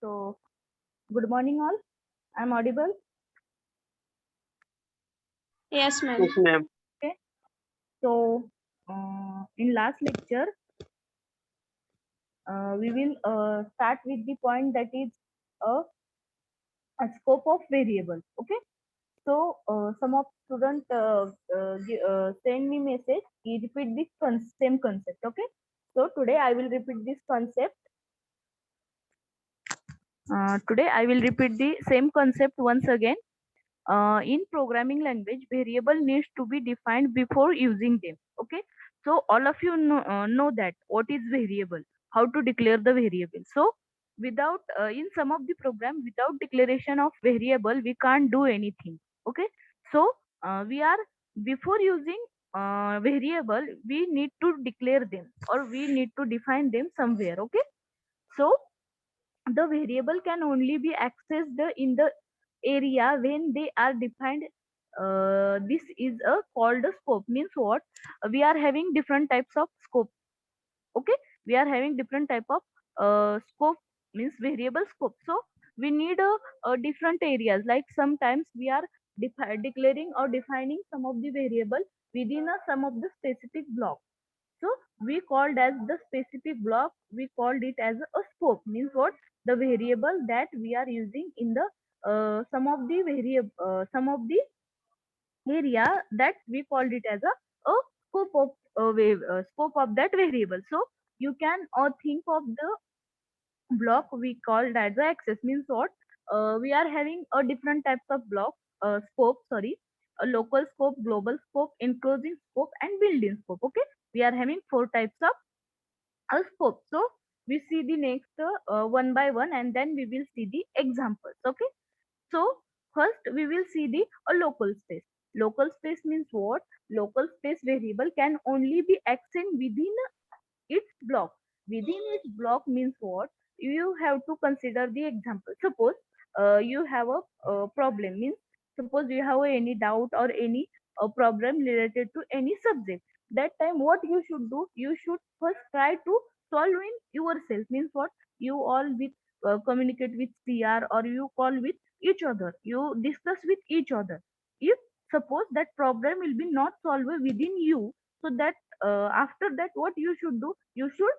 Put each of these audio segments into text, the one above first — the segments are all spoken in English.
So, good morning, all. I'm audible. Yes, ma'am. Yes, ma'am. Okay. So, in last lecture, we will start with the point that is a, a scope of variable. Okay. So, some of students send me message. He repeat this same concept. Okay. So today I will repeat this concept. Today I will repeat the same concept once again. In programming language, variable needs to be defined before using them. Okay, so all of you know that what is variable, how to declare the variable. So without in some of the program, without declaration of variable, we can't do anything. Okay, so we are before using variable, we need to declare them or we need to define them somewhere. Okay, so the variable can only be accessed in the area when they are defined. This is a called a scope. Means what? We are having different types of scope. Okay, we are having different type of scope, means variable scope. So we need a different areas. Like sometimes we are declaring or defining some of the variable within some of the specific block. So we called as the specific block, we called it as a scope. Means what? The variable that we are using in the some of the area that we called it as a scope of scope of that variable. So you can think of the block we called as a access. Means what? We are having a different types of block, scope, sorry, a local scope, global scope, enclosing scope, and built-in scope. Okay, we are having four types of a scope. So we see the next one by one, and then we will see the examples. Okay, so first we will see the a local space. Local space means what? Local space variable can only be accessed within its block. Within its block means what? You have to consider the example. Suppose you have a problem. Means suppose you have any doubt or any problem related to any subject. That time what you should do? You should first try to solve in yourself. Means what? You all with communicate with CR or you call with each other. You discuss with each other. If suppose that problem will be not solved within you, so that after that what you should do? You should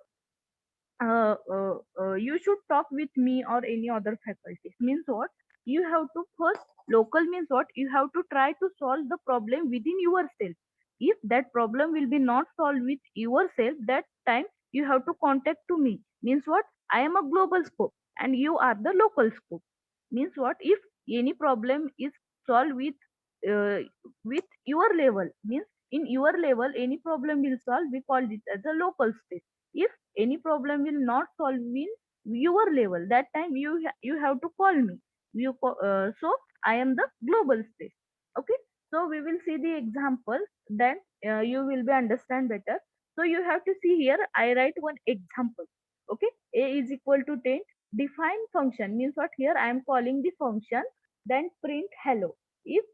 talk with me or any other faculties. Means what? You have to first, local means what? You have to try to solve the problem within yourself. If that problem will be not solved with yourself, that time you have to contact to me. Means what? I am a global scope and you are the local scope. Means what? If any problem is solved uh, with your level, means in your level any problem will solve, we call it as a local space. If any problem will not solve in your level, that time you have to call me. So I am the global space. Okay, so we will see the example, then you will be understand better. So you have to see here, I write one example. Okay, a is equal to 10. Define function means what? Here I am calling the function, then print hello. If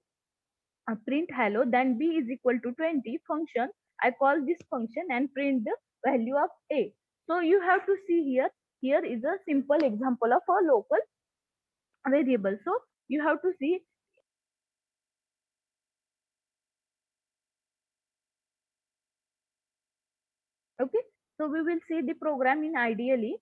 print hello, then b is equal to 20 function, I call this function and print the value of a. So you have to see here, here is a simple example of a local variable. So you have to see. Okay, so we will see the program in ideally.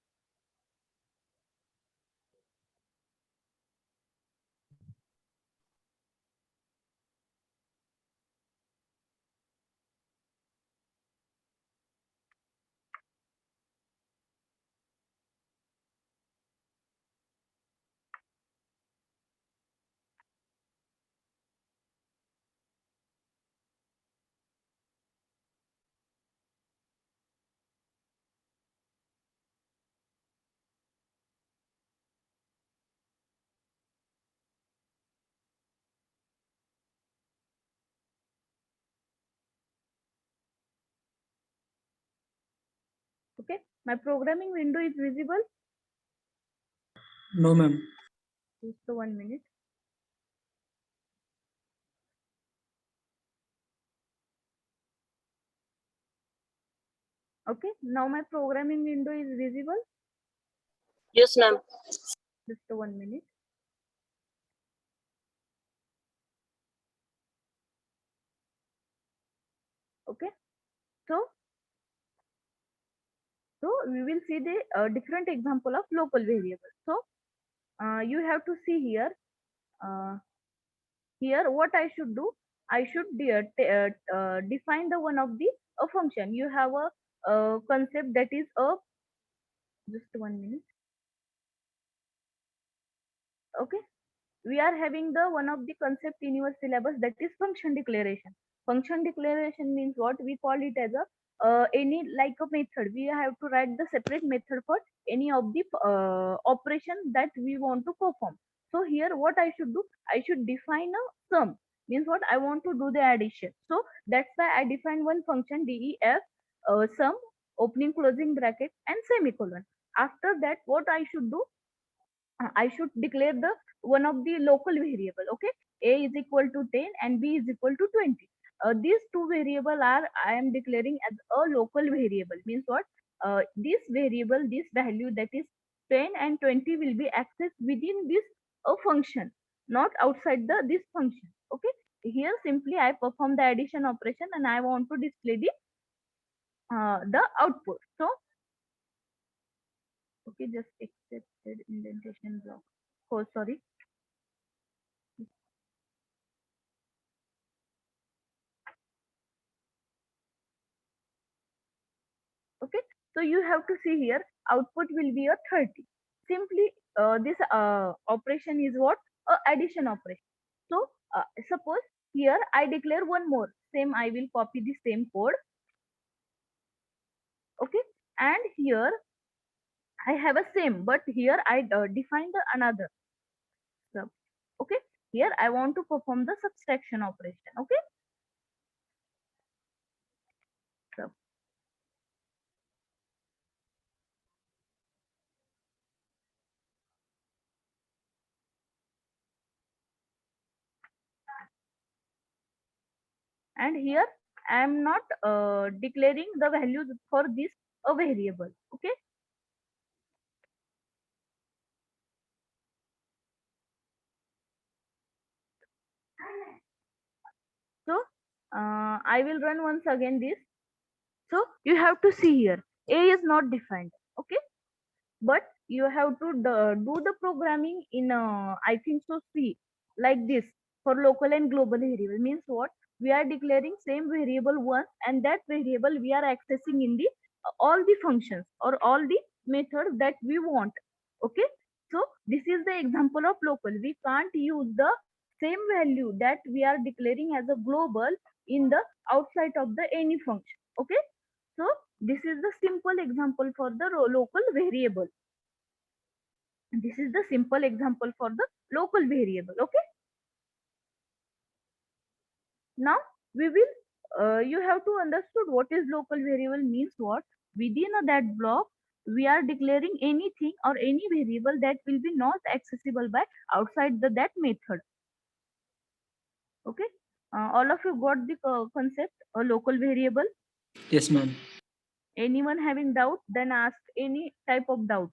Okay, my programming window is visible. No, ma'am. Just 1 minute. Okay, now my programming window is visible. Yes, ma'am. Just 1 minute. Okay. So, we will see the different example of local variables. So, you have to see here. Uh, Here, what I should do, I should define the one of the a function. You have a, concept that is a, just 1 minute. Okay, we are having the one of the concept in your syllabus, that is function declaration. Function declaration means what? We call it as a, any like a method. We have to write the separate method for any of the operation that we want to perform. So here what I should do, I should define a sum. Means what? I want to do the addition. So that's why I define one function def, sum, opening closing bracket and semicolon. After that, what I should do, I should declare the one of the local variable. Okay, a is equal to 10 and b is equal to 20. These two variable are, I am declaring as a local variable. Means what? This variable, this value, that is 10 and 20, will be accessed within this function, not outside the this function. Okay, here simply I perform the addition operation and I want to display the output. So okay, just accepted indentation block. Oh, sorry. Okay, so you have to see here, output will be a 30. Simply this operation is what? A addition operation. So suppose here I declare one more, same, I will copy the same code. Okay, and here I have a same, but here I define the another sub. Okay, here I want to perform the subtraction operation. Okay, sub. And here I am not declaring the values for this a variable. Okay, so I will run once again this. So you have to see here, A is not defined. Okay, but you have to do the programming in I think so C, like this, for local and global variable. Means what? We are declaring same variable once, and that variable we are accessing in the all the functions or all the methods that we want. Okay, so this is the example of local. We can't use the same value that we are declaring as a global in the outside of the any function. Okay, so this is the simple example for the local variable. This is the simple example for the local variable. Okay, now we will, you have to understood what is local variable means what? Within that block, we are declaring anything or any variable that will be not accessible by outside the that method. Okay, all of you got the concept, a local variable? Yes, ma'am. Anyone having doubt, then ask any type of doubt.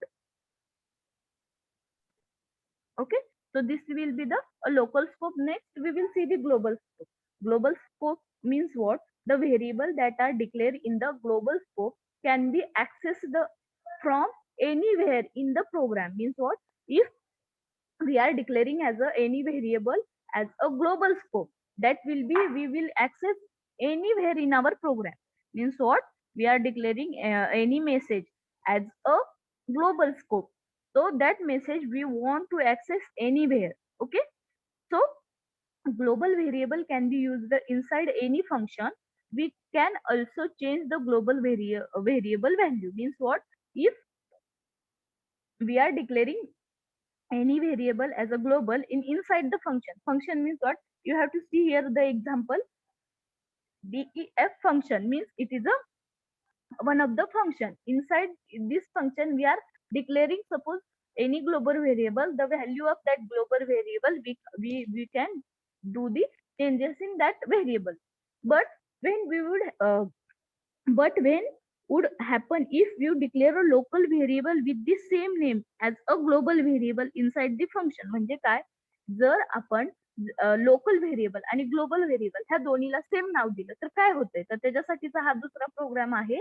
Okay, so this will be the a local scope. Next we will see the global scope. Global scope means what? The variable that are declared in the global scope can be accessed from anywhere in the program. Means what? If we are declaring as a any variable as a global scope, that will be, we will access anywhere in our program. Means what? We are declaring any message as a global scope, so that message we want to access anywhere. Okay, so global variable can be used inside any function. We can also change the global variable value. Means what? If we are declaring any variable as a global in inside the function. Function means what? You have to see here the example. Def function means it is a one of the function. Inside this function, we are declaring, suppose, any global variable. The value of that global variable, we can do the changes in that variable. But when we would, but when would happen if you declare a local variable with the same name as a global variable inside the function. म्हणजे काय, जर आपण local variable आणि global variable ह्या दोन्हीला same नाव दिलं तर काय होतंय, तर त्याच्यासाठीचा हा दुसरा प्रोग्राम आहे.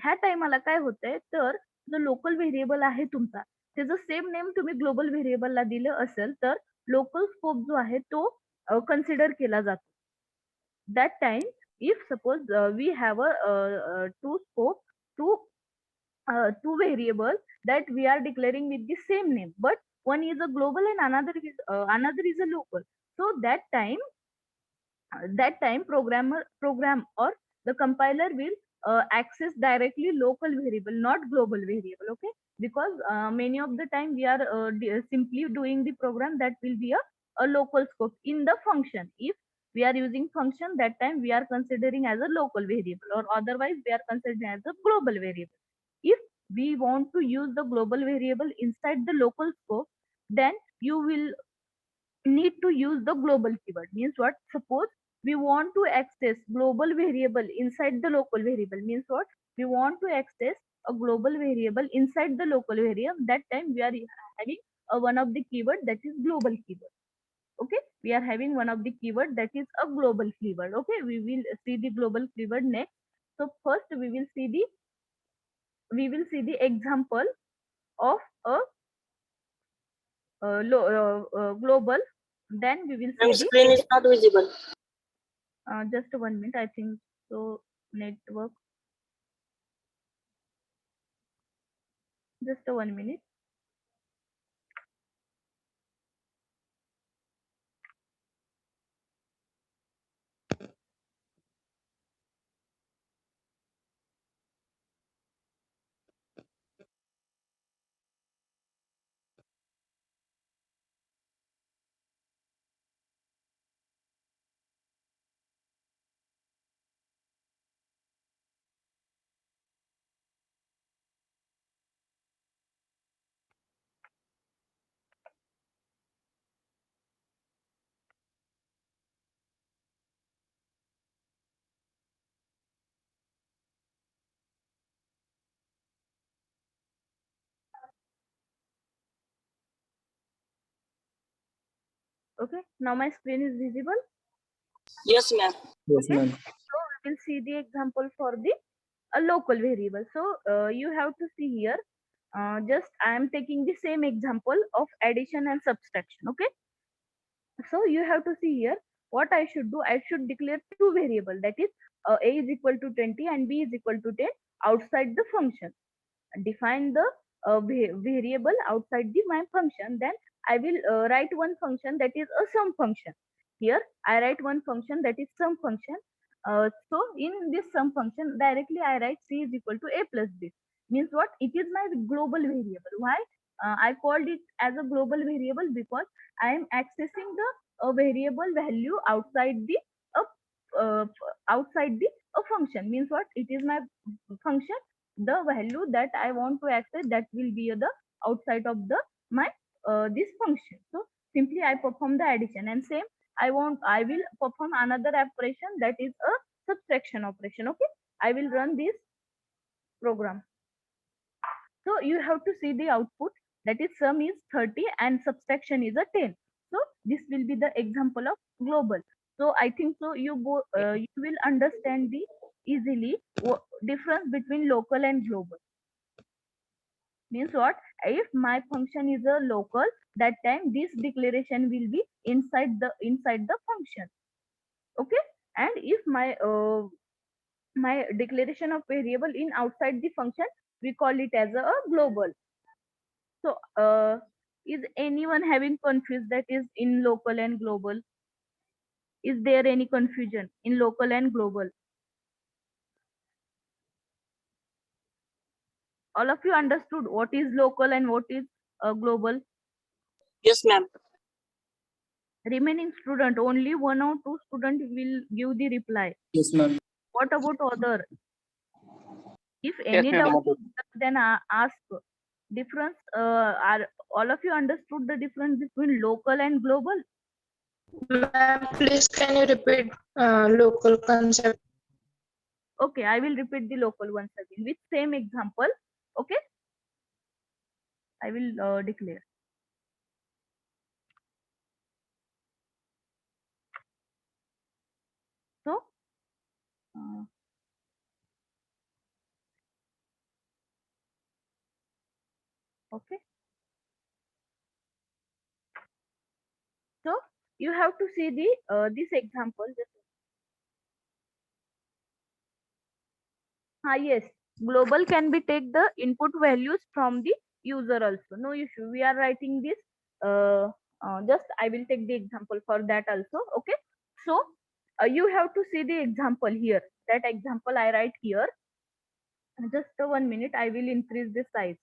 ह्या टाइमाला काय होतंय, तर जो लोकल व्हेरिएबल आहे तुमचा, त्याचं सेम नेम तुम्ही ग्लोबल व्हेरिएबलला दिलं असेल तर लोकल स्कोप जो आहे तो कन्सिडर केला जातो. That time, if suppose we have a two scope, two variables that we are declaring with the same name, but one is a global and another is a local. So that time program or the compiler will access directly local variable, not global variable. Okay, because many of the time we are simply doing the program that will be a local scope in the function. If we are using function, that time we are considering as a local variable, or otherwise we are considering as a global variable. If we want to use the global variable inside the local scope, then you will need to use the global keyword. Means what, suppose we want to access global variable inside the local variable. Means what, we want to access a global variable inside the local variable. That time we are having one of the keyword that is global keyword. Okay, we are having one of the keyword that is a global keyword. Okay, we will see the global keyword next. So first we will see the example of a global. Then we will see And screen is not visible. just 1 minute, I think so. Network. Just 1 minute. Okay, now my screen is visible. Yes, ma'am. Yes, Okay, ma'am. so we will see the example for the a local variable. So you have to see here. Just I am taking the same example of addition and subtraction. Okay, so you have to see here what I should do. I should declare two variable, that is a is equal to 20 and b is equal to 10 outside the function. Define the variable outside the my function. Then I will write one function that is a sum function. Here I write one function that is sum function. So in this sum function directly I write c is equal to a plus b. Means what, it is my global variable. Why I called it as a global variable? Because I am accessing the variable value outside the uh, uh, outside the function. Means what, it is my function, the value that I want to access, that will be the outside of the my this function. So simply I perform the addition, and same I will perform another operation, that is a subtraction operation. Okay, I will run this program. So you have to see the output, that is sum is 30 and subtraction is a 10. So this will be the example of global. So I think so you will understand the easily difference between local and global. Means what, if my function is a local, that time this declaration will be inside the function. Okay, and if my declaration of variable in outside the function, we call it as a global. So is anyone having confused that is in local and global? Is there any confusion in local and global? All of you understood what is local and what is global? Yes, ma'am. Remaining student, only one or two student will give the reply. Yes, ma'am. What about other? If Yes, any ma'am. doubt, then ask. Difference, are all of you understood the difference between local and global? Ma'am, please can you repeat local concept? Okay, I will repeat the local once again with same example. Okay, I will declare. So, uh, okay. So you have to see the this example. Yes, global can be take the input values from the user also. No issue. We are writing this. Just I will take the example for that also. Okay. So you have to see the example here. That example I write here. Just 1 minute. I will increase the size.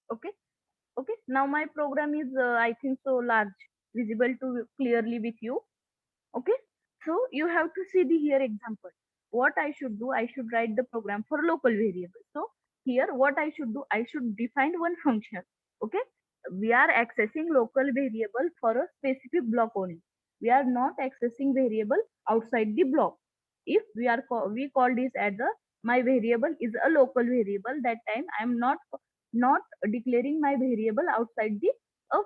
Okay. Okay. Now my program is I think so large, visible to clearly with you. Okay, so you have to see the here example. What I should do, I should write the program for local variable. So here what I should do, I should define one function. Okay, we are accessing local variable for a specific block only. We are not accessing variable outside the block. If we call this as a my variable is a local variable, that time I am not declaring my variable outside the of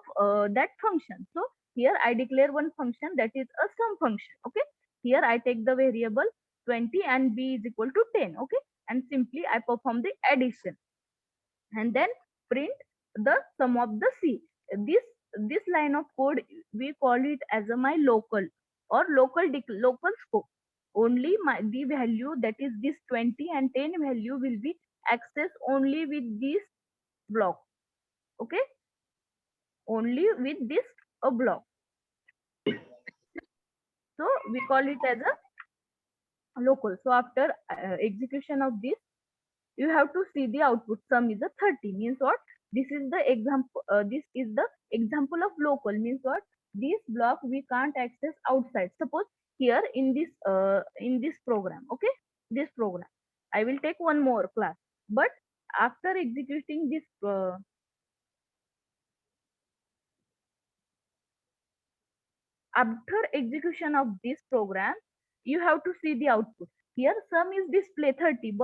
that function. So here I declare one function that is a sum function. Okay, here I take the variable 20 and b is equal to 10. Okay, and simply I perform the addition and then print the sum of the c. This line of code we call it as a my local or local scope. Only the value, that is this 20 and 10 value, will be accessed only with this block. Okay, only with this a block. So we call it as a local. So after execution of this, you have to see the output. Sum is a 30. Means what? This is the example. This is the example of local. Means what? This block we can't access outside. Suppose here in this program. Okay, this program. I will take one more class. But after executing this after execution of this program, you have to see the output. Here sum is display 30,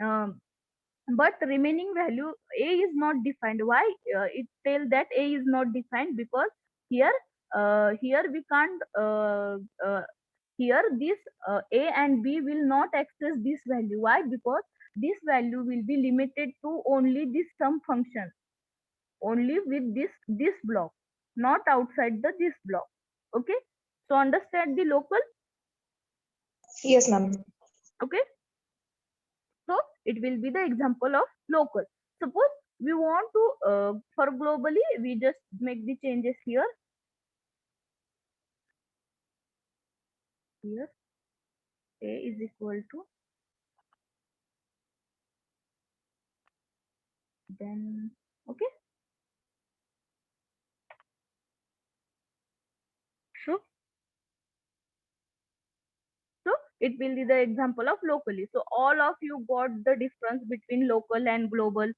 um, but remaining value a is not defined. Why it tell that a is not defined? Because here here we can't here this a and b will not access this value. Why? Because this value will be limited to only this sum function, only with this block, not outside the this block. Okay, so understand the local. Yes, ma'am. Okay, so it will be the example of local. Suppose we want to for globally, we just make the changes here. Here a is equal to, then okay, so so it will be the example of locally. So all of you got the difference between local and global.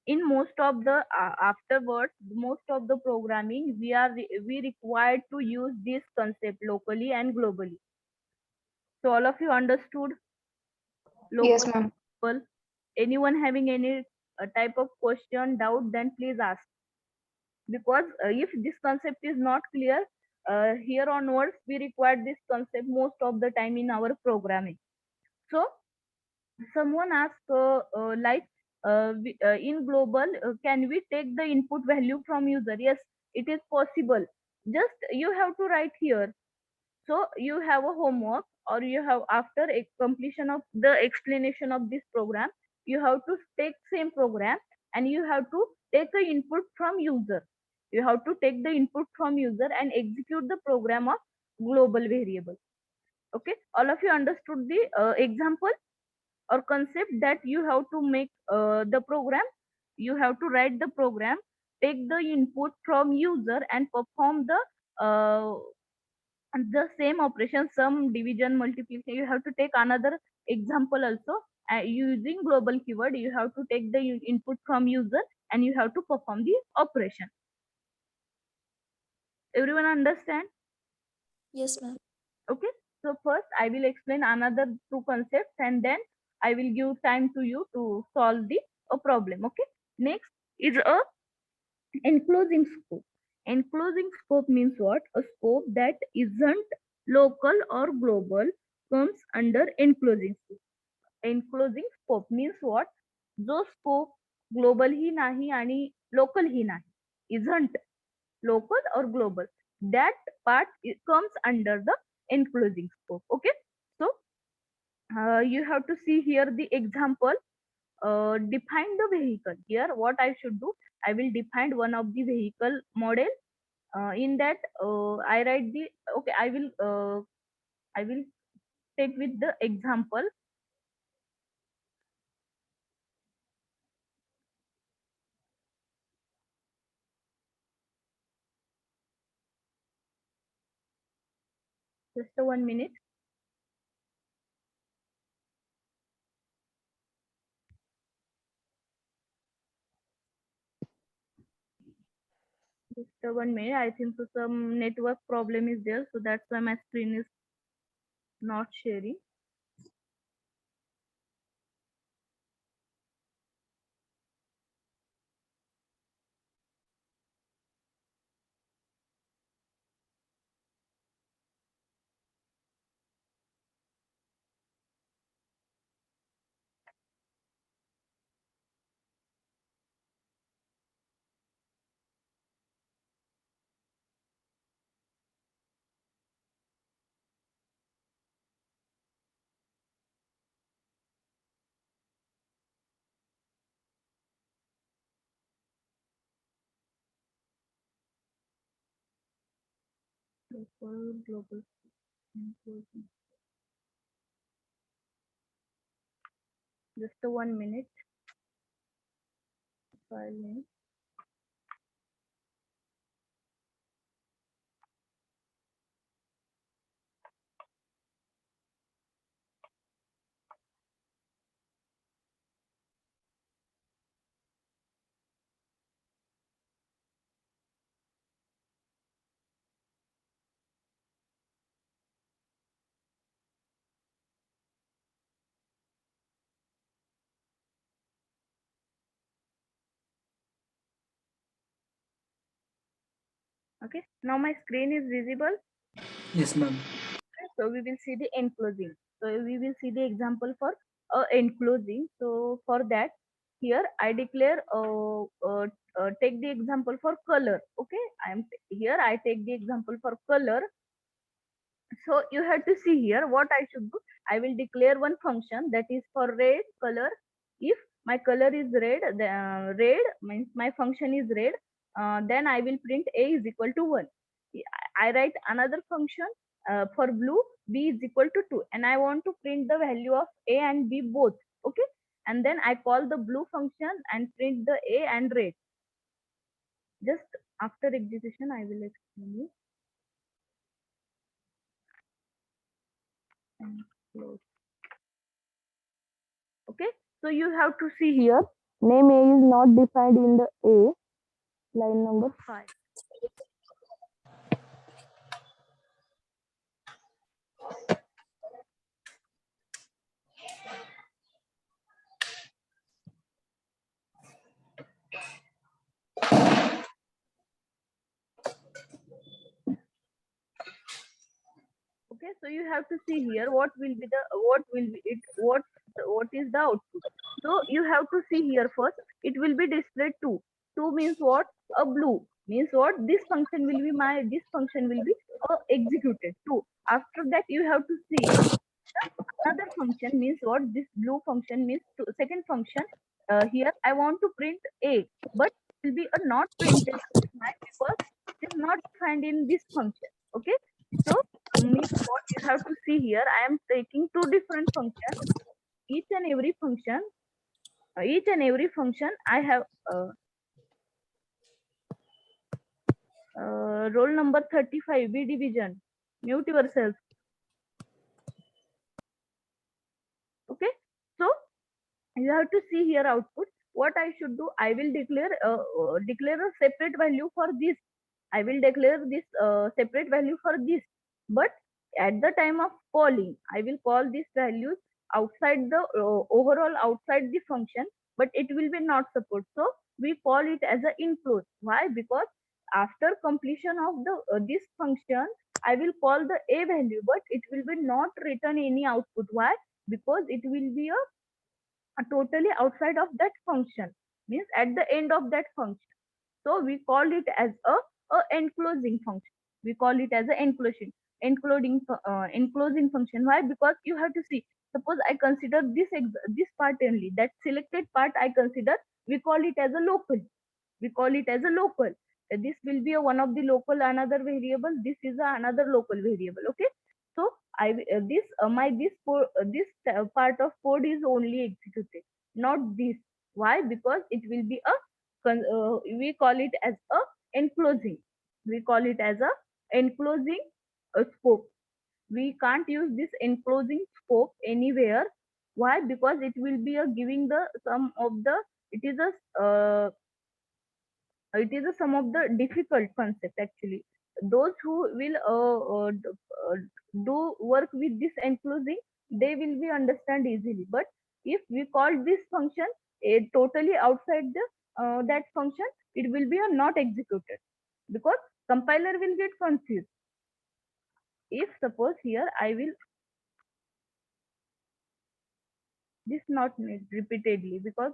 In most of the afterwards, most of the programming, we required to use this concept locally and globally. So all of you understood Yes, local, ma'am. global. Anyone having any type of question, doubt, then please ask. Because if this concept is not clear, here onwards we require this concept most of the time in our programming. So someone asked like in global, can we take the input value from user? Yes, it is possible. Just you have to write here. So you have a homework, or you have, after a completion of the explanation of this program, you have to take same program and you have to take the input from user. You have to take the input from user and execute the program of global variable. Okay, all of you understood the example or concept that you have to make the program. You have to write the program take the input from user and perform the same operation, sum, division, multiplication. You have to take another example also. Using global keyword, you have to take the input from user and you have to perform the operation. Everyone understand? Yes, ma'am. Okay. So first I will explain another two concepts and then I will give time to you to solve the problem. Okay. Next is a enclosing scope. Enclosing scope means what? A scope that isn't local or global comes under enclosing scope. Enclosing scope means what? जो scope global ही नाही आणि local ही नाही, isn't local or global, that part comes under the enclosing scope. Okay. So you have to see here the example. Define the vehicle. Here what I should do, I will define one of the vehicle model. In that I write the, okay, I will take with the example. Just 1 minute. Just 1 minute. I think so some network problem is there, so that's why my screen is not sharing. Local, global, enclosing. Just 1 minute. 5 minutes. Okay. Now my screen is visible. Yes, ma'am. So we will see the enclosing. So we will see the example for enclosing. So for that, here I declare take the example for color. Okay, here I take the example for color. So you have to see here what I should do. I will declare one function that is for red color. If my color is red, the red means my function is red, then I will print a is equal to 1. I write another function for blue, b is equal to 2, and I want to print the value of a and b both. Okay, and then I call the blue function and print the a and red. Just after execution I will explain you. And close. Okay, so you have to see here, name a is not defined in the a, line number 5. Okay, so you have to see here what will be the, what will be it, what is the output. So you have to see here first, it will be displayed 2. 2 means what? A blue means what? This function will be this function will be executed 2. After that you have to see another function means what? This blue function means second function. Here I want to print a, but it will be a not printed because it is not defined in this function. Okay, so means what you have to see here, I am taking two different functions. Each and every function I have Roll number 35, B division. Mute yourself. Okay. So you have to see here output. What I should do, I will declare a separate value for this. I will declare this separate value for this. But at the time of calling, I will call these values outside the overall outside the function, but it will be not support. So we call it as a include. Why? Because after completion of the this function, I will call the a value, but it will be not return any output. Why? Because it will be a totally outside of that function, means at the end of that function. So we call it as a enclosing function. We call it as a enclosing function. Why? Because you have to see, suppose I consider this part only, that selected part I consider, we call it as a local. We call it as a local. This will be a one of the local another variable, this is another local variable. Okay. So I this my this part of code is only executed, not this. Why? Because it will be a we call it as a enclosing. We call it as a enclosing scope. We can't use this enclosing scope anywhere. Why? Because it will be a giving the some of the, it is a it is a some of the difficult concept actually. Those who will do work with this enclosing, they will be understand easily. But if we call this function totally outside the that function, it will be not executed, because compiler will get confused. If suppose here I will this not need repeatedly, because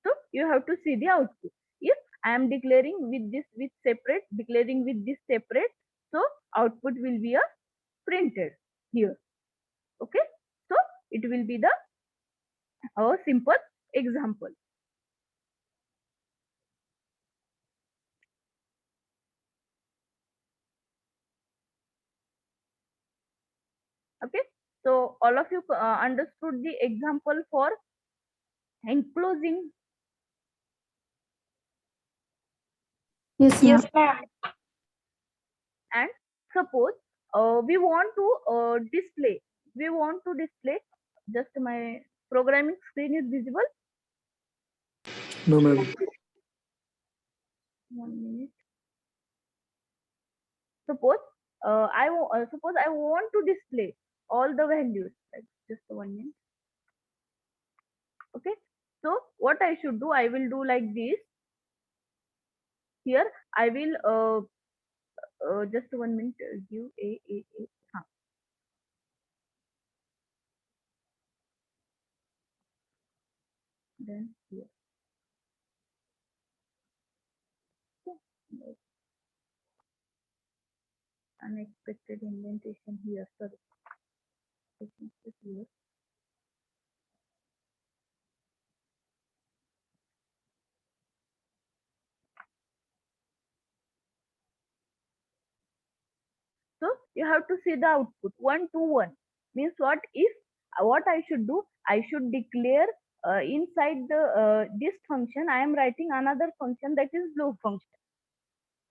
so you have to see the output. If I am declaring with this with separate, declaring with this separate, so output will be a printed here. Okay. So it will be the our simple example. Okay. So all of you understood the example for enclosing. Yes, ma'am. Yes, ma'am. And suppose we want to display. We want to display. Just my programming screen is visible. No, ma'am. 1 minute. Suppose suppose I want to display all the values. Like just 1 minute. Okay. So what I should do, I will do like this. Here I will just 1 minute. Give a. Huh. Then here. Okay. Unexpected indentation here. Sorry. Here. So you have to see the output 1 to 1. Means what? If what I should do, I should declare inside the this function I am writing another function, that is loop function.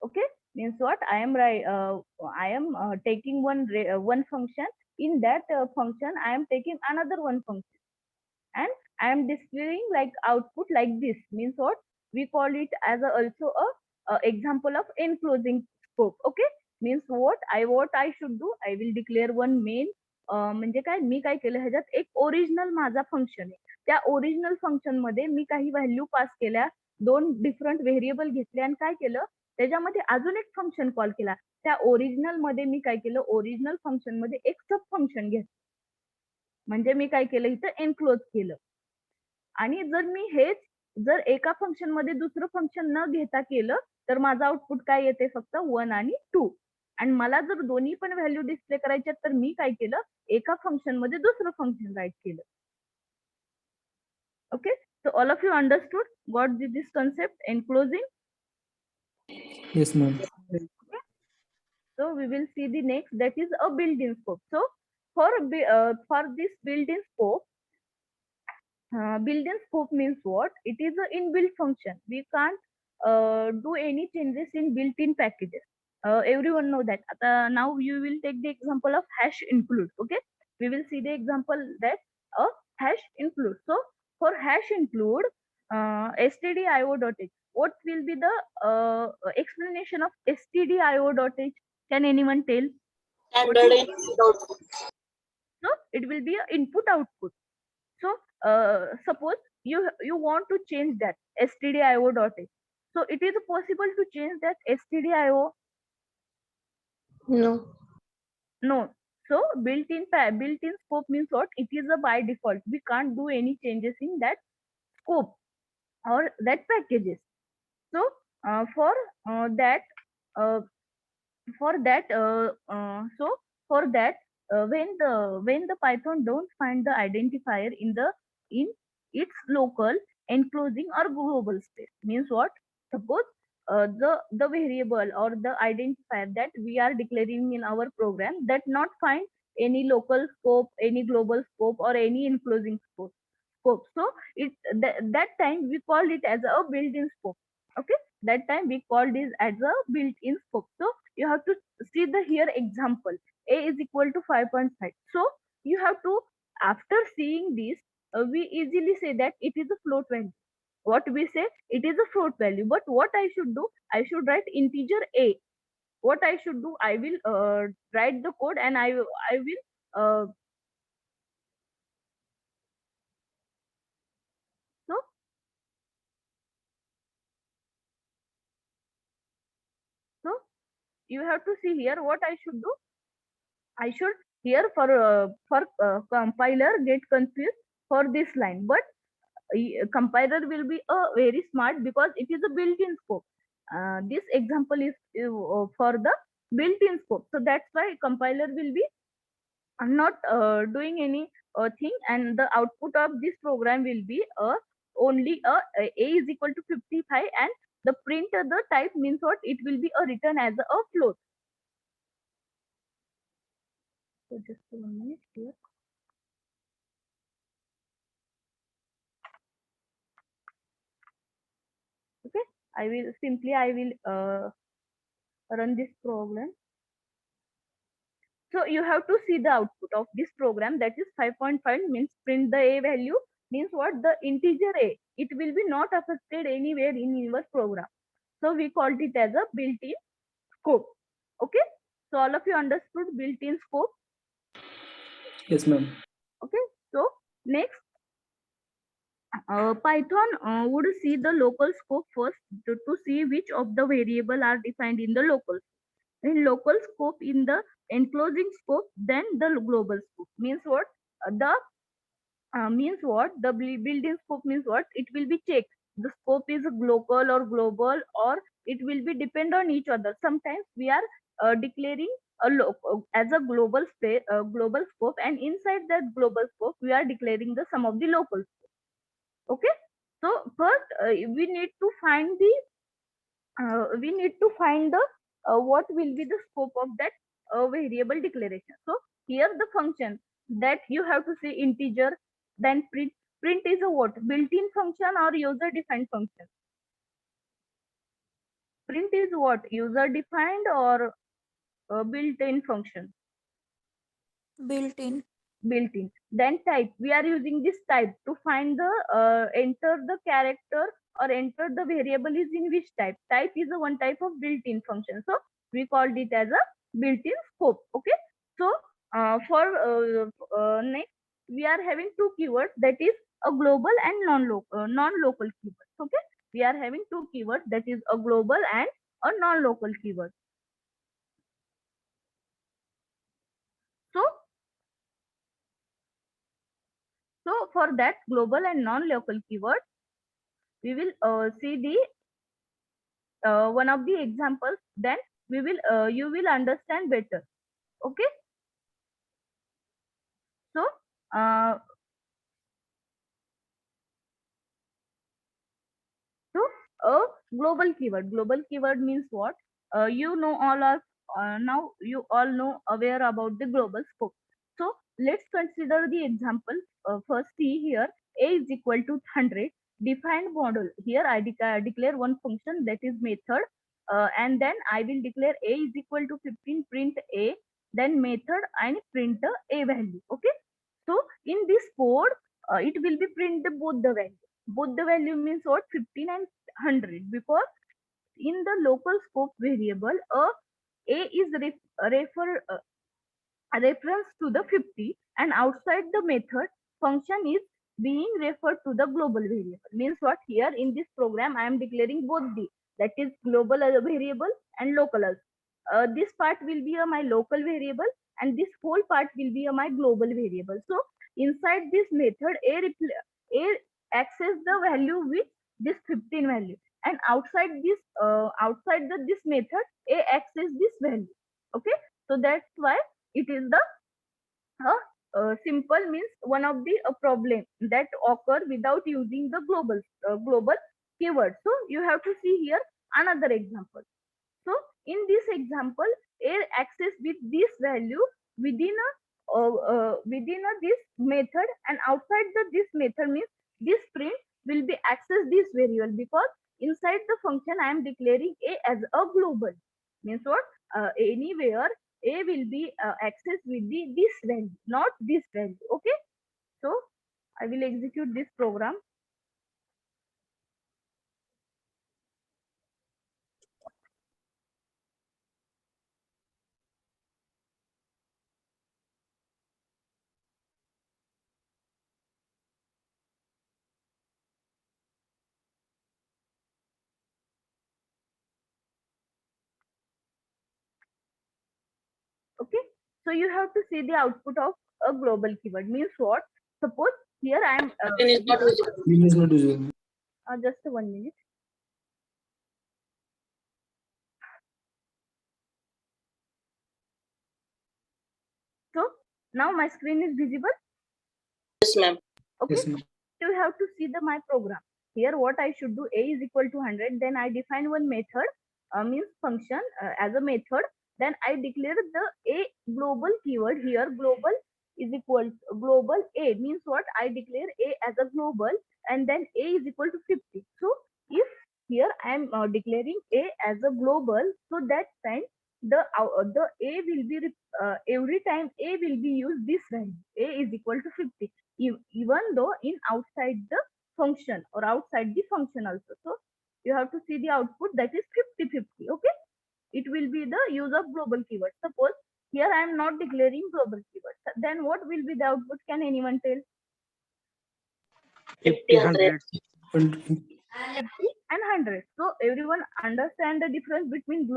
Okay. Means what? I am taking one function. In that function I am taking another one function, and I am displaying like output like this. Means what? We call it as also a example of enclosing scope. Okay. Means what I should do, I will declare one main म्हणजे काय मी काय केलं ह्याच्यात एक original माझा function आहे. त्या original function मध्ये मी काही व्हॅल्यू पास केल्या, दोन डिफरंट व्हेरिएबल घेतले आणि काय केलं, त्याच्यामध्ये अजून एक फंक्शन कॉल केला. त्या ओरिजिनल मध्ये मी काय केलं, ओरिजिनल फंक्शन मध्ये एक सब फंक्शन घेतलं. म्हणजे मी काय केलं, इथं एनक्लोज केलं. आणि जर मी हेच जर एका फंक्शन मध्ये दुसरं फंक्शन न घेता केलं, तर माझं आउटपुट काय येते, फक्त 1 आणि 2. आणि मला जर दोन्ही पण व्हॅल्यू डिस्प्ले करायच्या, तर मी काय केलं, एका फंक्शन मध्ये दुसरं फंक्शन राईट केलं. Okay. So all of you understood what this concept enclosing? Yes, ma'am. So we will see the next, that is a built-in scope. So for this built-in scope, built-in scope means what? It is an inbuilt function. We can't do any changes in built-in packages. Everyone know that. Now you will take the example of hash include. Okay, we will see the example that a hash include. So for hash include stdio.h, what will be the explanation of stdio.h? Can anyone tell? What Standard is input. so? It will be a input output. So suppose you want to change that stdio.h. So it is possible to change that stdio. No. No. So built-in scope means what? It is a by default. We can't do any changes in that scope or that packages. So for that uh, for that so for that when the Python don't find the identifier in its local, enclosing or global space, means what? Suppose the variable or the identifier that we are declaring in our program that not find any local scope, any global scope, or any enclosing scope. So that time we call it as a built-in scope. Okay, that time we call this as a built-in scope. So you have to see the here example. A is equal to 5.5. So you have to, after seeing this, we easily say that it is a float value. What we say, it is a float value. But what I should do, I should write integer a. What I should do, I will write the code and I will so so you have to see here what I should do. I should here for compiler get confused for this line, but compiler will be very smart because it is a built-in scope. This example is for the built-in scope, so that's why compiler will be not doing any thing, and the output of this program will be only a is equal to 55, and the print the type means what? It will be a written as a float. So just 1 minute here. Okay, I will run this program. So you have to see the output of this program, that is 5.5 means print the a value, means what? The integer a. It will be not affected anywhere in your program. So we called it as a built-in scope. Okay. So all of you understood built-in scope. Yes, ma'am. Okay. So next, Python would see the local scope first to see which of the variable are defined in the local. In local scope, in the enclosing scope, then the global scope. Means what? The means what? The built-in scope means what? It will be checked. The scope is local or global, or it will be depend on each other. Sometimes we are declaring as a global space, global scope, and inside that global scope, we are declaring the sum of the local. Okay. So first, we need to find the what will be the scope of that variable declaration. So here the function that you have to say integer, then print. Print is a what? Built-in function or user-defined function? Print is what? User-defined or built-in function? Built-in. Built-in. Then type. We are using this type to find the enter the character or enter the variable is in which type. Type is a one type of built-in function. So we called it as a built-in scope. Okay. So for next, we are having two keywords, that is a global and non-local keywords. Okay. We are having two keywords, that is a global and a non-local keyword. So for that global and non-local keyword, we will see the one of the examples. Then we will you will understand better. Okay. So uh, so a global keyword. Global keyword means what? You know all are now you all know aware about the global scope. So let's consider the example. First, see here a is equal to 100, define model. Here I declare one function, that is method, and then I will declare a is equal to 15, print a, then method and print the a value. Okay, so in this code it will be print both the value. Both the value means what? 15 and 100, because in the local scope variable a is a reference to the 50, and outside the method function is being referred to the global variable. Means what? Here in this program I am declaring both the, that is global variable and local as. This part will be my local variable, and this whole part will be my global variable. So inside this method a access the value with this 15 value, and outside this method a access this value. Okay, so that's why it is the simple, means one of the problem that occur without using the global keyword. So you have to see here another example. So in this example, a access with this value within this method, and outside this method means this print will be access this variable, because inside the function I am declaring a as a global. Means what? Anywhere a will be accessed with this value, not this value. Okay, so I will execute this program. Okay, so you have to see the output of a global keyword. Means what? Suppose here I am Screen is not visible. Screen is not visible. just 1 minute. So now my screen is visible. Yes, ma'am. Okay, Yes, ma'am. you have to see the my program. Here what I should do, a is equal to 100, then I define one method, means function as a method, then I declare the a global keyword. Here global is equal global a, means what? I declare a as a global, and then a is equal to 50. So if here I am declaring a as a global, so that time the a will be every time a will be used this value, a is equal to 50, even though in outside the function or outside the function also. So you have to see the output, that is 50-50. Okay, it will be the use of global keyword. Suppose here I am not declaring global keyword, then what will be the output? Can anyone tell? 50, 100. 50 and 100. So everyone understand the difference between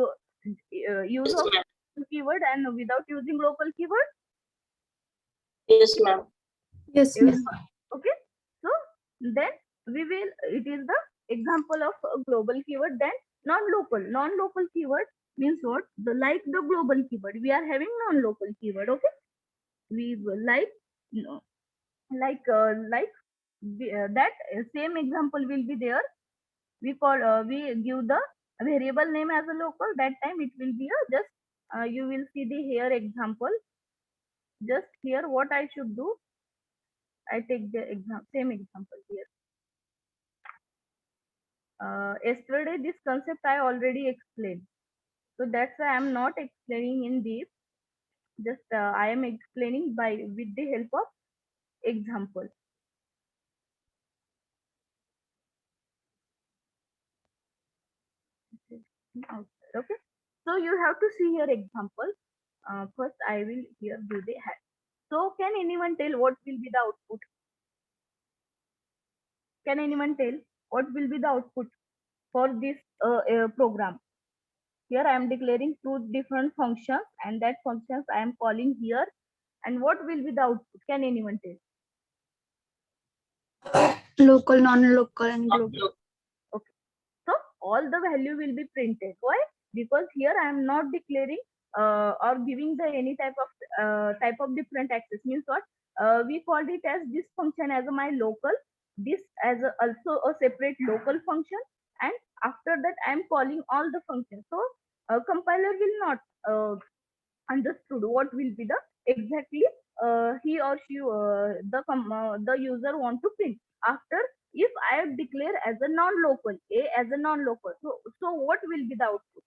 use Yes, of ma'am. keyword and without using local keyword? Yes, ma'am. Yes, ma'am. Everyone. Okay, so then we will, it is the example of a global keyword. Then non-local keyword means what? The like the global keyword we are having non-local keyword. Okay, we will like, you know, that same example will be there. We give the variable name as a local, that time it will be a just you will see the here example. Just here what I should do, I take the same example here. Yesterday this concept I already explained, so that's why I'm not explaining in deep. Just I am explaining by with the help of example. Okay, so you have to see your example. First I will here do the hash. So can anyone tell what will be the output? Can anyone tell what will be the output for this program? Here I am declaring two different functions, and that functions I am calling here. And what will be the output? Can anyone tell? Local, non-local, and global. Look, Okay. So all the value will be printed. Why? Because here I am not declaring or giving the any type of different access. Means what? We called it as this function as my local, this as also a separate local function, and after that I am calling all the functions. So compiler will not understood what will be the exactly he or she the user want to print. After, if I declare as a non-local, A as a non-local, so what will be the output?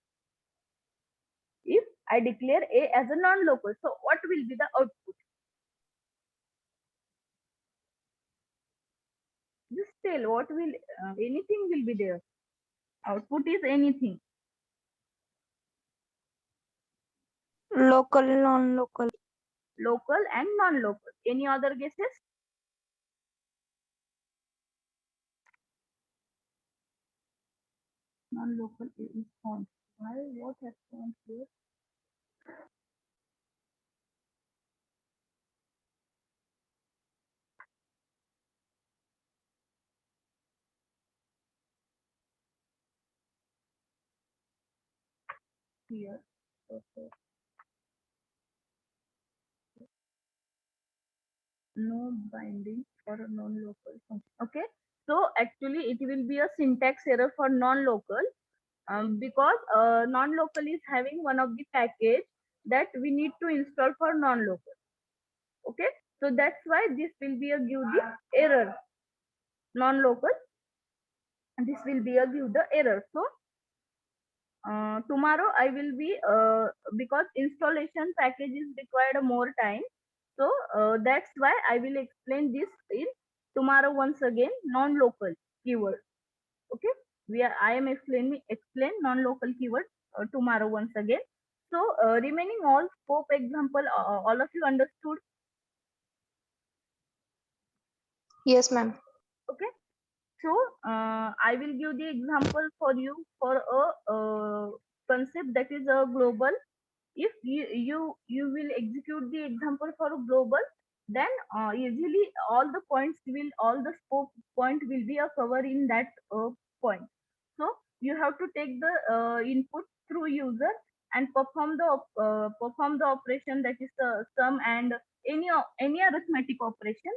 If I declare A as a non-local, so what will be the output? Just tell what will, anything will be there. Output is anything. Local, non-local. Local and non-local. Any other guesses? Non-local is found. Why? What has found here? Here. Okay. No binding for a non-local function. Okay. So actually it will be a syntax error for non-local, because non-local is having one of the package that we need to install for non-local. Okay. So that's why this will be a give the error. Non-local. This will be a give the error. So tomorrow I will be, because installation package is required more time, so that's why I will explain this in tomorrow once again, non-local keyword. Okay, I am explain non-local keyword tomorrow once again. So remaining all scope example, all of you understood? Yes, ma'am. Okay. So I will give the example for you for a concept that is a global. If you will execute the example for a global, then easily all the scope point will be a cover in that point. So you have to take the input through user and perform the operation, that is sum and any arithmetic operation.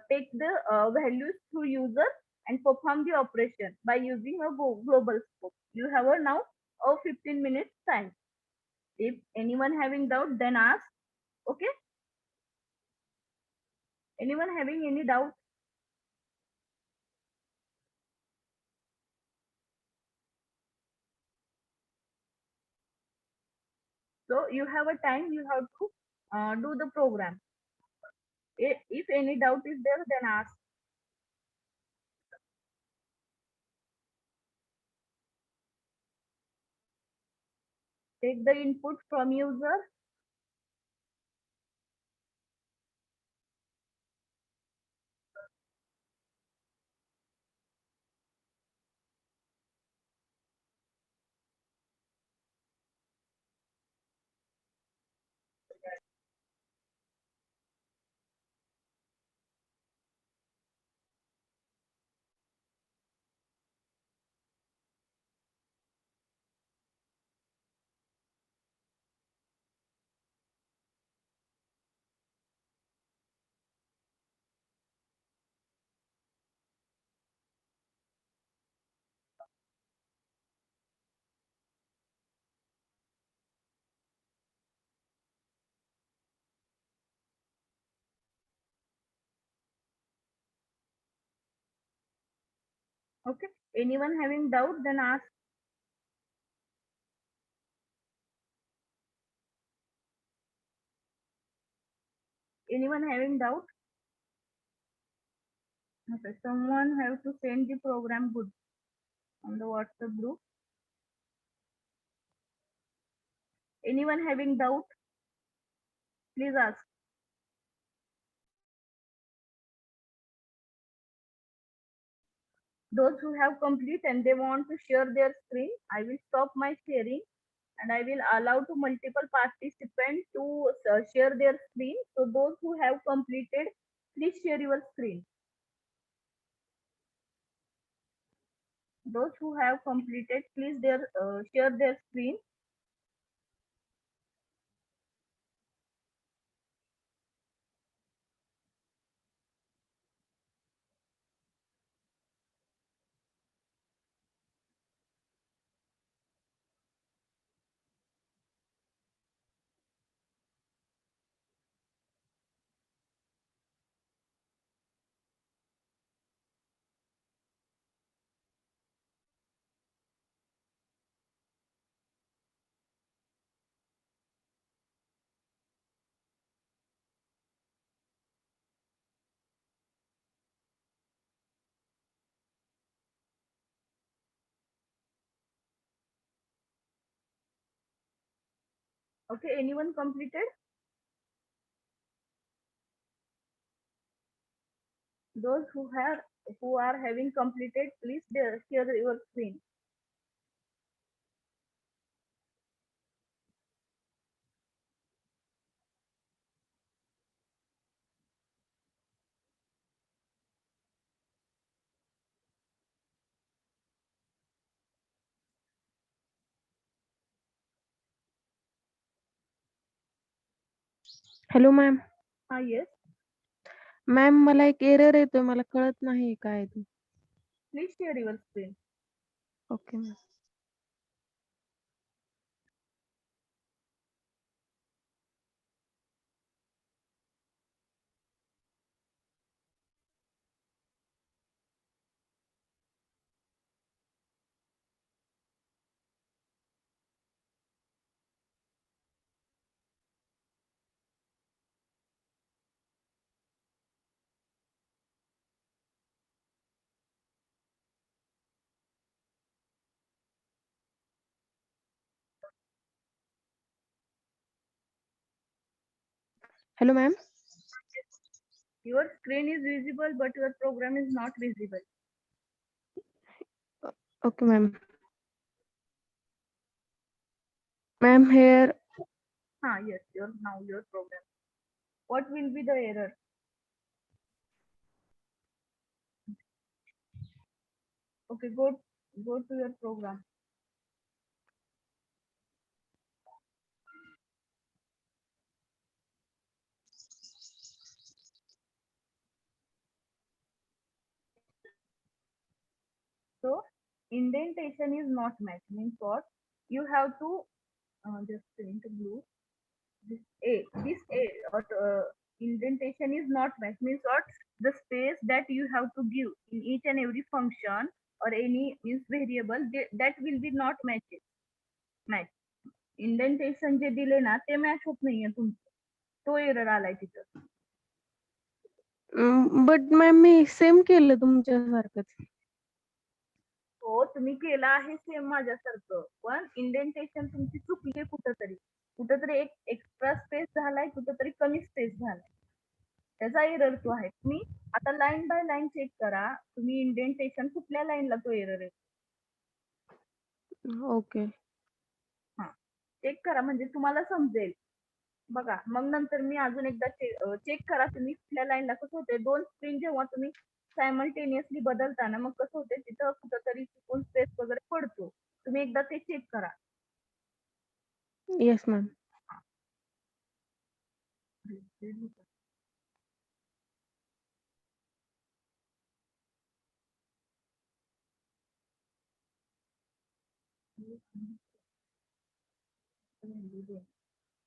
Take the values through user and perform the operation by using a global scope. You have a now a 15 minutes time. If anyone having doubt, then ask. Okay. Anyone having any doubt? So you have a time. You have to do the program. If any doubt is there, then ask. Take the input from user. Okay. Anyone having doubt, then ask. Anyone having doubt? Okay. Someone have to send the program good on the WhatsApp group. Anyone having doubt? Please ask. Those who have complete and they want to share their screen, I will stop my sharing and I will allow to multiple participants to share their screen. So those who have completed, please share your screen. Those who have completed, please share their screen. Okay, anyone completed? Those who are having completed, please share your screen. Hello ma'am. Yes, ma'am मला एक error येतोय, मला कळत नाही काय आहे ते. please share your screen. Okay ma'am. Hello ma'am. Your screen is visible, but your program is not visible. Okay ma'am. Ma'am hair Yes, your program. What will be the error? Okay, go to your program. So indentation is not matched. Means what? You have to just print blue. This A or indentation is not matched. Means what? The space that you have to give in each and every function or any means variable that will be not match. Indentation जे दिले ना ते match होत नाहीये तुमचं, तो error आलाय तिथं. बट मॅम मी सेम केलं तुमच्यासारखंच. हो तुम्ही केलं आहे सेम माझ्यासारखं, पण इंडेंटेशन तुमची चुकली कुठंतरी एक एक्स्ट्रा स्पेस झालाय, कुठंतरी कमी स्पेस झालाय, त्याचा एरर तो आहे. तुम्ही आता लाईन बाय लाईन चेक करा, तुम्ही इंडेंटेशन कुठल्या लाईनला तो एरर आहे. ओके. चेक करा म्हणजे तुम्हाला समजेल. बघा मग नंतर मी अजून एकदा चेक करा तुम्ही कुठल्या लाईनला. कसं होते, दोन स्क्रीन जेव्हा तुम्ही सायमल्टेनियसली बदलताना मग कसं होते, तिथं कुठंतरी चुकून स्पेस वगैरे पडतो. तुम्ही एकदा ते चेक करा. Yes ma'am.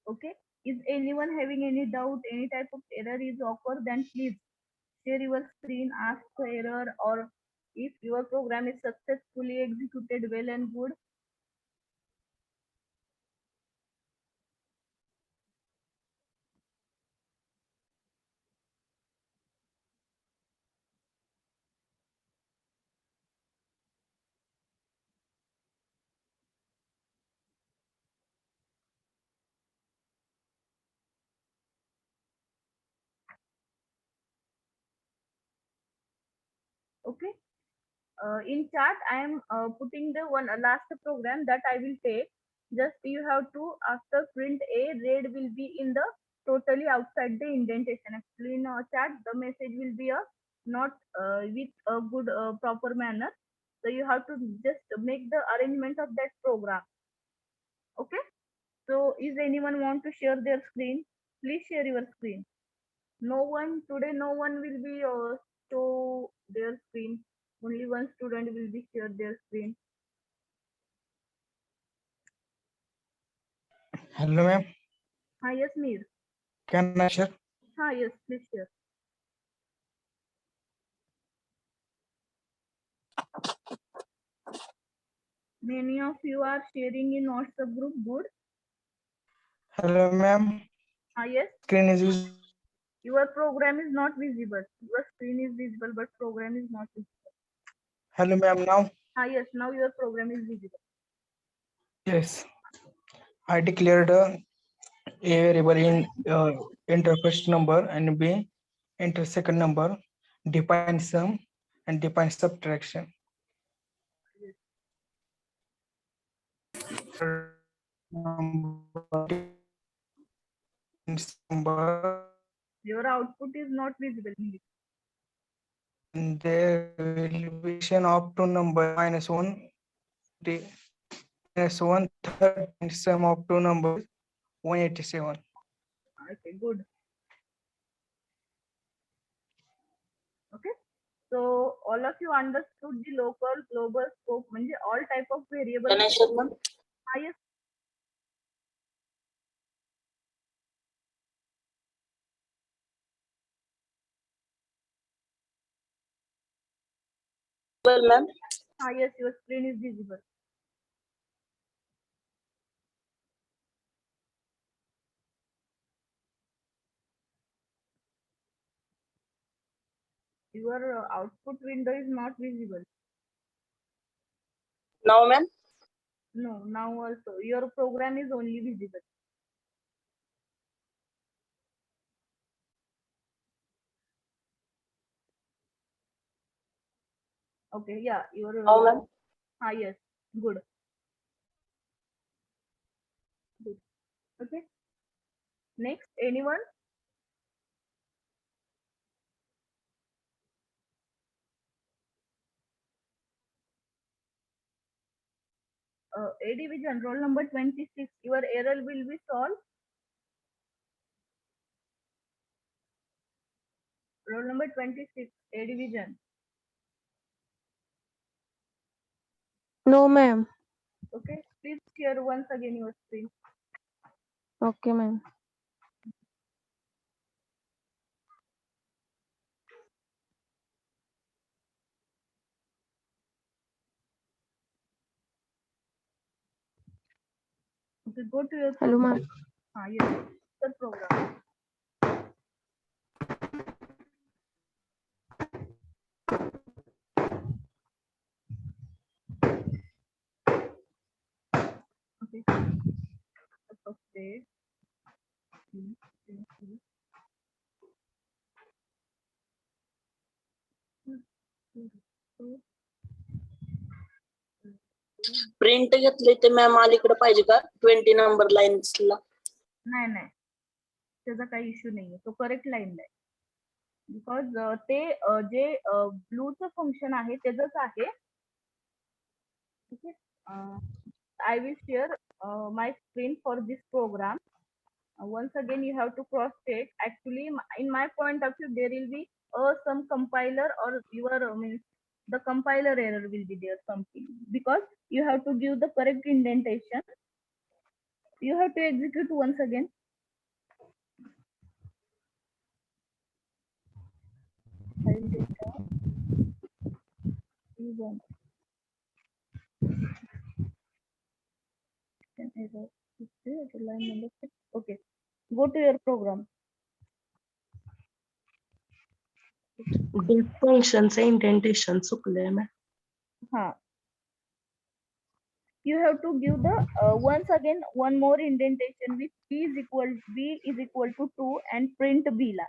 Okay, is anyone having any doubt, any type of error is occur, then please share your screen, ask the error, or if your program is successfully executed well and good. Okay, in chat I am putting the one last program that I will take. Just you have to, after print A, red will be in the totally outside the indentation. Actually in chat the message will be a not with a good proper manner, so you have to just make the arrangement of that program. Okay, so is anyone want to share their screen? Please share your screen. No one today, no one will be show their screen. Only one student will be share their screen. Hello, ma'am. Yes, Mir. Can I share? Yes, please share. Many of you are sharing in WhatsApp group. Good. Hello, ma'am. Yes. Screen is visible. Your program is not visible. Your screen is visible, but program is not visible. Hello, ma'am. Now? Yes, now your program is visible. Yes. I declared A variable in enter first number and B enter second number, define sum and define subtraction. Number Your output is not visible. and there will be of two number -1 the -1 third and sum of two numbers 187. Okay, good. Okay. So all of you understood the local, global, scope, म्हणजे all type of variable. Can I share, ma'am? Highest. Well, ma'am. Yes, your screen is visible. Your output window is not visible. Now, ma'am. No, now also your program is only visible. Okay, yeah, your Now, ma'am. yes, good. Good. Okay. Next, anyone? A division, roll number 26. Your error will be solved. Roll number 26, A division. No, ma'am. Okay, please share once again your screen. Okay, ma'am. Okay, go to your Hello, program. ma'am. Yes, the program. Okay. First day. Print घेतले ते ma'am अलीकडे पाहिजे का 20 number लाईन्सला? नाही नाही, त्याचा काही issue नाहीये, तो करेक्ट लाईनला आहे. बिकॉज ते जे ब्लूचं फंक्शन आहे त्याचंच आहे. Okay, I will share my screen for this program. Once again, you have to cross check. Actually, in my point of view, there will be some compiler or your means the compiler error will be there something, because you have to give the correct indentation. You have to execute once again. File data. Even. An error. Okay, line number 6. Okay, go to your program. फंक्शनचं indentation चुकलंय ma'am. You have to give the once again one more indentation with b is equal to 2 and print b ला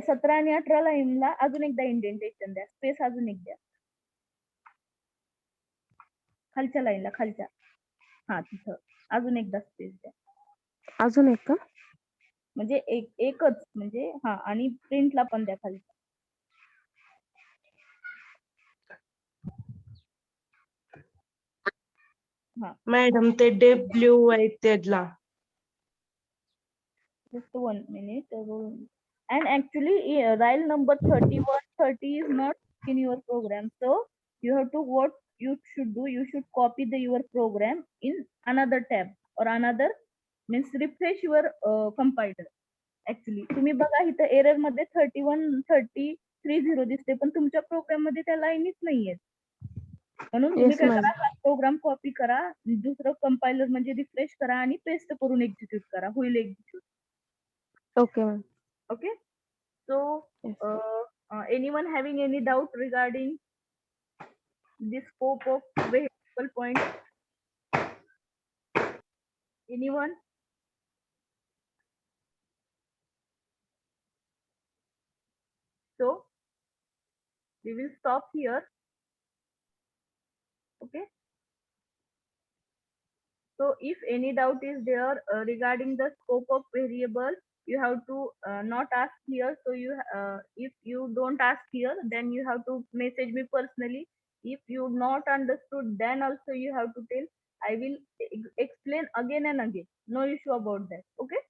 17 आणि 18 लाईनला अजून एकदा indentation द्या, space अजून एक द्या खालच्या लाईनला, खालच्या तिथं अजून एकदा स्पेस द्या. अजून एक का? म्हणजे एकच म्हणजे आणि प्रिंटला पण द्या खालच्या. मॅडम ते डब्ल्यू आहे त्याला. Just 1 minute. And actually, RILE number 30 is not in your program. So you have to, what you should do, you should copy your program in another tab or another, means refresh your compiler. Actually, तुम्ही बघा इथं error मध्ये 3130 दिसते, पण तुमच्या programme मध्ये त्या लाईनीच नाहीयेत. म्हणून तुम्ही काय करा, हा प्रोग्राम कॉपी करा, दुसरं कंपायलर म्हणजे रिफ्रेश करा आणि पेस्ट करून एक्झिक्यूट करा, होईल execute. Okay, ma'am. Okay, so anyone having any doubt regarding the scope of variable point? Anyone? we will stop here. Okay. So if any doubt is there regarding the scope of variable, you have to not ask here. So if you don't ask here, then you have to message me personally. If you not understood, then also you have to tell. I will explain again and again. No issue about that. Okay.